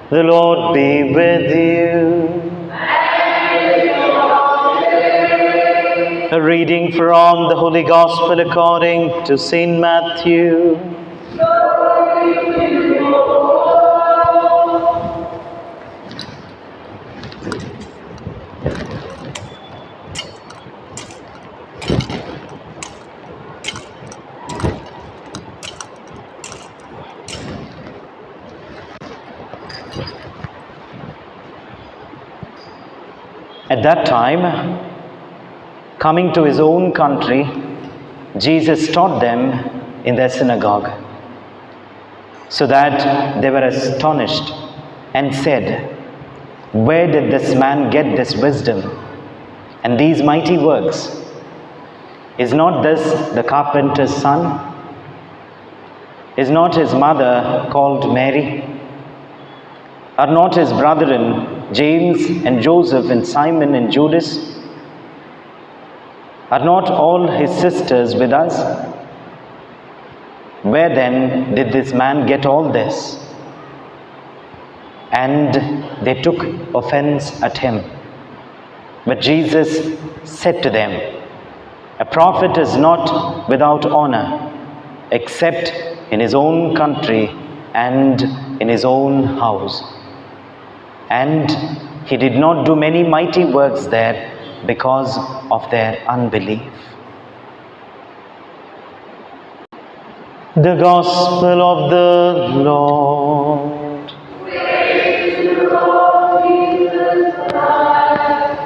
The Lord be with you. A reading from the Holy Gospel according to Saint Matthew. At that time, coming to his own country, Jesus taught them in their synagogue, so that they were astonished and said, "Where did this man get this wisdom and these mighty works? Is not this the carpenter's son? Is not his mother called Mary? Are not his brethren James and Joseph and Simon and Judas? Are not all his sisters with us? Where then did this man get all this?" And they took offense at him. But Jesus said to them, "A prophet is not without honor, except in his own country and in his own house." And he did not do many mighty works there because of their unbelief. The Gospel of the Lord. Praise to you, Lord Jesus Christ.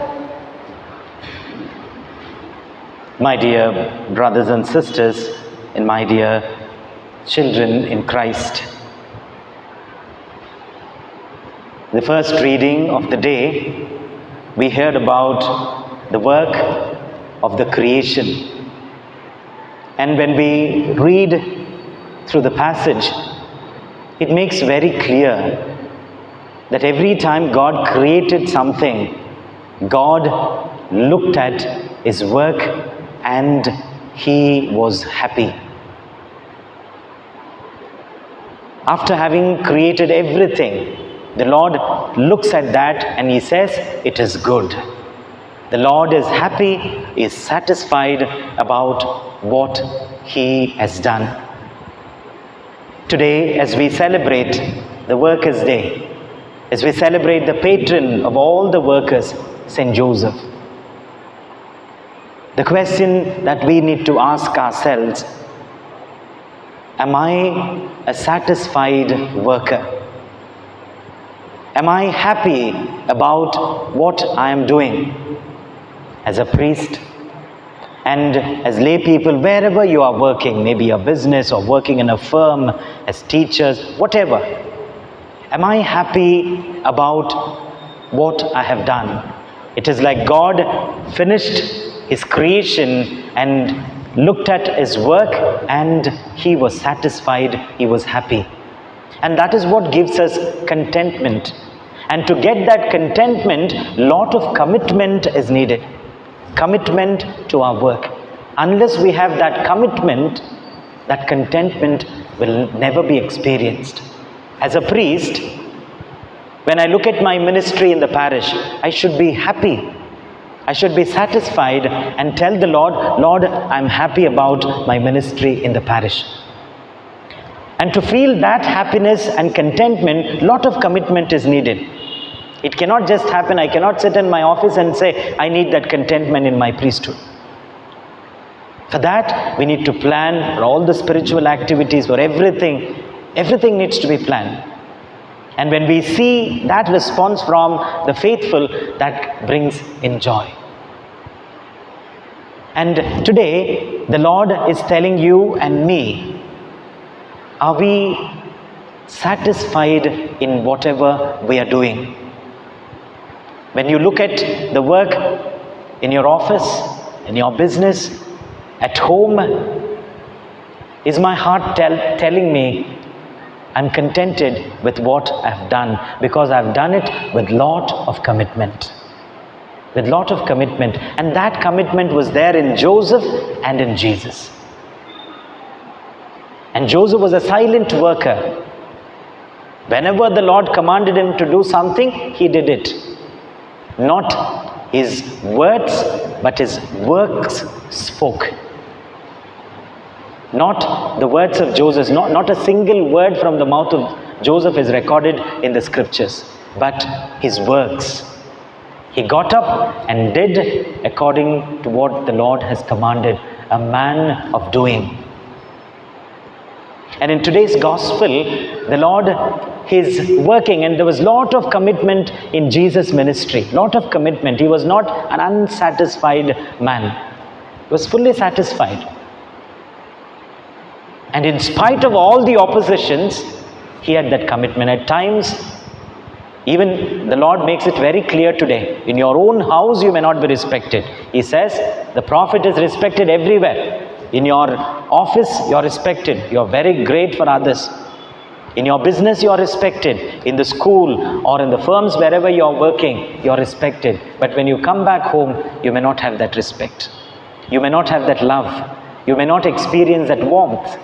My dear brothers and sisters, and my dear children in Christ, the first reading of the day, we heard about the work of the creation. And when we read through the passage, it makes very clear that every time God created something, God looked at his work and he was happy. After having created everything, the Lord looks at that and he says, "It is good." The Lord is happy, is satisfied about what he has done. Today, as we celebrate the Workers' Day, as we celebrate the patron of all the workers, Saint Joseph, the question that we need to ask ourselves, am I a satisfied worker? Am I happy about what I am doing as a priest and as lay people, wherever you are working, maybe a business or working in a firm, as teachers, whatever. Am I happy about what I have done? It is like God finished his creation and looked at his work and he was satisfied, he was happy. And that is what gives us contentment. And to get that contentment, lot of commitment is needed. Commitment to our work. Unless we have that commitment, that contentment will never be experienced. As a priest, when I look at my ministry in the parish, I should be happy. I should be satisfied and tell the Lord, "Lord, I'm happy about my ministry in the parish." And to feel that happiness and contentment, lot of commitment is needed. It cannot just happen. I cannot sit in my office and say, "I need that contentment in my priesthood." For that, we need to plan for all the spiritual activities, for everything. Everything needs to be planned. And when we see that response from the faithful, that brings in joy. And today, the Lord is telling you and me, are we satisfied in whatever we are doing? When you look at the work in your office, in your business, at home, is my heart telling me I'm contented with what I've done, because I've done it with lot of commitment. With lot of commitment. And that commitment was there in Joseph and in Jesus. And Joseph was a silent worker. Whenever the Lord commanded him to do something, he did it. Not his words, but his works spoke. Not the words of Joseph, not a single word from the mouth of Joseph is recorded in the scriptures, but his works. He got up and did according to what the Lord has commanded a man of doing. And in today's gospel, the Lord is working, and there was a lot of commitment in Jesus' ministry. Lot of commitment. He was not an unsatisfied man. He was fully satisfied. And in spite of all the oppositions, he had that commitment. At times, even the Lord makes it very clear today. In your own house, you may not be respected. He says, the prophet is respected everywhere. In your office, you are respected. You are very great for others. In your business, you are respected. In the school or in the firms, wherever you are working, you are respected. But when you come back home, you may not have that respect. You may not have that love. You may not experience that warmth.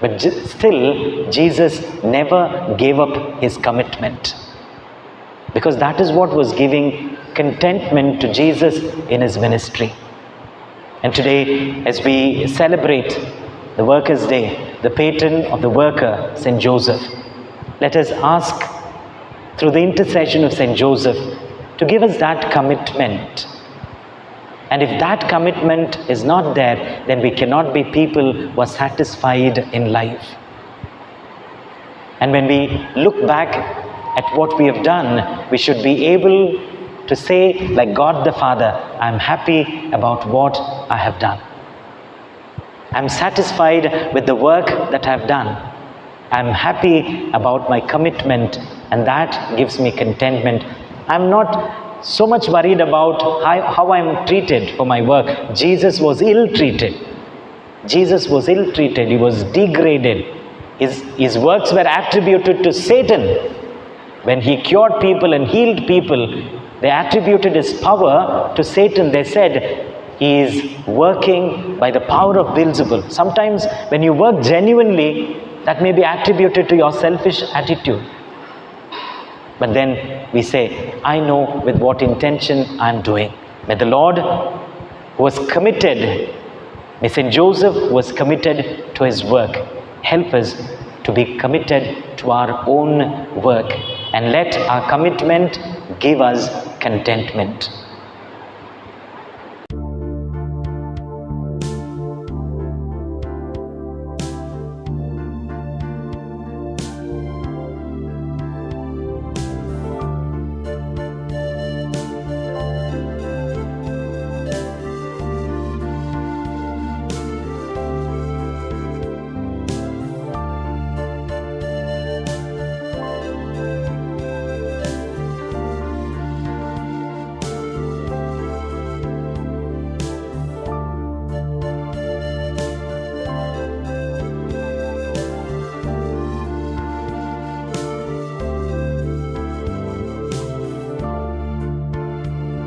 But still, Jesus never gave up his commitment. Because that is what was giving contentment to Jesus in his ministry. And today, as we celebrate the Workers' Day, the patron of the worker, St. Joseph, let us ask, through the intercession of St. Joseph, to give us that commitment. And if that commitment is not there, then we cannot be people who are satisfied in life. And when we look back at what we have done, we should be able to say, like God the Father, I'm happy about what I have done. I'm satisfied with the work that I've done. I'm happy about my commitment, and that gives me contentment. I'm not so much worried about how I'm treated for my work. Jesus was ill-treated. Jesus was ill-treated. He was degraded. His works were attributed to Satan. When he cured people and healed people, they attributed his power to Satan. They said, he is working by the power of Beelzebul. Sometimes when you work genuinely, that may be attributed to your selfish attitude. But then we say, I know with what intention I am doing. May the Lord, who was committed, may St. Joseph, who was committed to his work, help us to be committed to our own work, and let our commitment give us contentment.